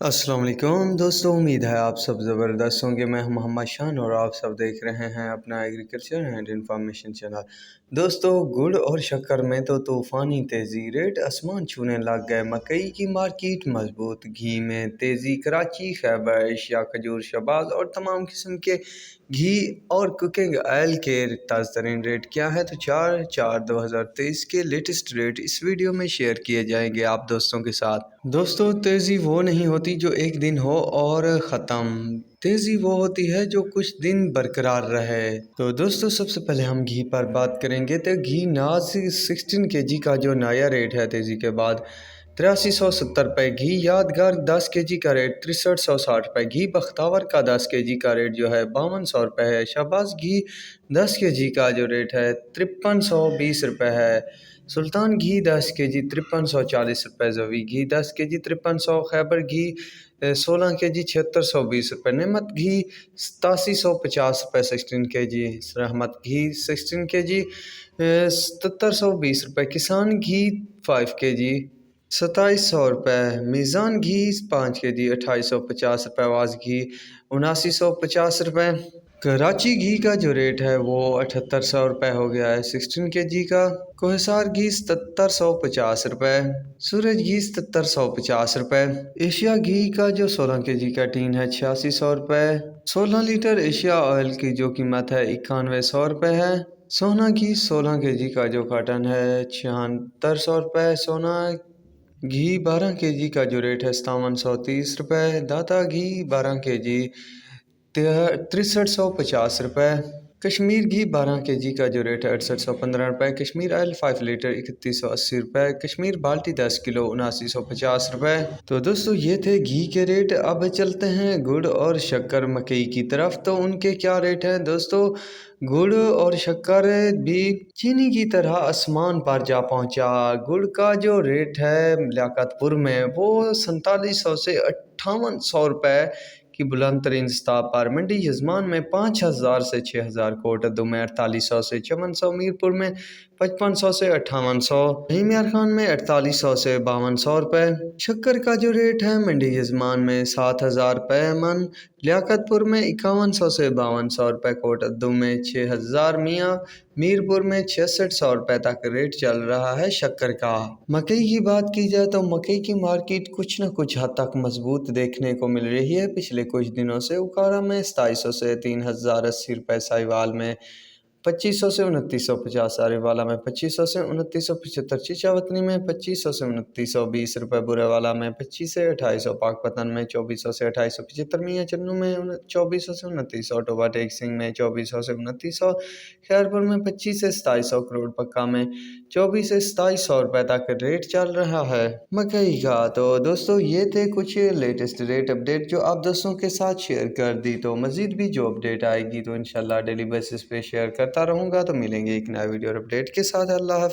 अस्सलाम वालेकुम दोस्तों, उम्मीद है आप सब ज़बरदस्त होंगे। मैं मोहम्मद शान और आप सब देख रहे हैं अपना एग्रीकल्चर एंड इंफॉर्मेशन चैनल। दोस्तों, गुड़ और शक्कर में तो तूफ़ानी तेज़ी, रेट आसमान छूने लग गए। मकई की मार्केट मजबूत, घी में तेज़ी, कराची, खैबर, एशिया, खजूर, शहबाज और तमाम किस्म के घी और कुकिंग ऑयल के ताज़ा तरीन रेट क्या है, तो 4/4/2023 के लेटेस्ट रेट इस वीडियो में शेयर किए जाएंगे आप दोस्तों के साथ। दोस्तों, तेज़ी वो नहीं होती जो एक दिन हो और ख़त्म, तेज़ी वो होती है जो कुछ दिन बरकरार रहे। तो दोस्तों, सबसे पहले हम घी पर बात करेंगे। तो घी नाज 16 kg का जो नया रेट है तेज़ी के बाद 8370 रुपये। घी यादगार 10 kg का रेट 6360 रुपये। घी बख्तावर का 10 kg का रेट जो है 5200 रुपये है। शहबाज घी 10 kg का जो रेट है 5320 रुपये है। सुल्तान घी 10 kg 5340 रुपये। जवी घी 10 kg 5300। खैबर घी 16 kg 7620 रुपये। नेमत घी 8750 रुपये 16 kg। रहमत घी 16 kg 7720 रुपये। किसान घी 5 kg 2700 रुपये। मीज़ान घी 5 kg 2850 रुपये। आवाज़ घी 7950 रुपये। कराची घी का जो रेट है वो 7800 रुपये हो गया है 16 kg का। कोहिसार घी 7750 रुपये। सूरज घी 7750 रुपये। एशिया घी का जो 16 kg का टीन है 8600 रुपये। 16 लीटर एशिया ऑयल की जो कीमत है 9100 रुपये है। सोना घी 16 kg का जो कार्टन है 7600 रुपये। सोना घी 12 kg का जो रेट है 5730 रुपये। दाता घी 12 kg 6350 रुपये। कश्मीर घी 12 kg का जो रेट है 6815 रुपये। कश्मीर ऑयल 5 लीटर 3180 रुपये। कश्मीर बाल्टी 10 किलो 7950 रुपये। तो दोस्तों, ये थे घी के रेट। अब चलते हैं गुड़ और शक्कर मकई की तरफ। तो उनके क्या रेट हैं दोस्तों। गुड़ और शक्कर भी चीनी की तरह आसमान पर जा पहुंचा। गुड़ का जो रेट है लियाकतपुर में वो 4700 से 5800 रुपये की बुलंद तरीन सतह पर। मंडी यजमान में 5000 से 6000। कोटद्दू में 4800 से 5400। मीरपुर में 5500 से 5800। हिमियार खान में 4800 से 5200 रुपये। शक्कर का जो रेट है मंडी यजमान में 7000 रुपये मन। लियाकतपुर में 5100 से 5200 रुपये। कोटद्दू में 6000। मीरपुर में 6600 रुपये तक रेट चल रहा है शक्कर का। मकई की बात की जाए तो मकई की मार्केट कुछ न कुछ हद तक मजबूत देखने को मिल रही है पिछले कुछ दिनों से। उकारा में 2700 से 3080 रुपये। साहिवाल में 2500 से 2950। सारीवाला में 2500 से 2975। चिचावतनी में 2500 से 2920 रुपये। बुरेवाला में 25 से 2800। पाकपतन में 2400 से 2875। मियाँ चन्नू में 2400 से 2900। टोबा टेक सिंह में 2400 से 2900। खैरपुर में 25 से 2700। करोड़ पक्का में 24 से 2700 रुपये तक रेट चल रहा है मकई का। तो दोस्तों, ये थे कुछ लेटेस्ट रेट अपडेट जो आप दोस्तों के साथ शेयर कर दी। तो मज़ीद भी जो अपडेट आएगी तो इंशाल्लाह डेली बेसिस पे शेयर करता रहूँगा। तो मिलेंगे एक नया वीडियो और अपडेट के साथ। अल्लाह हाफिज़।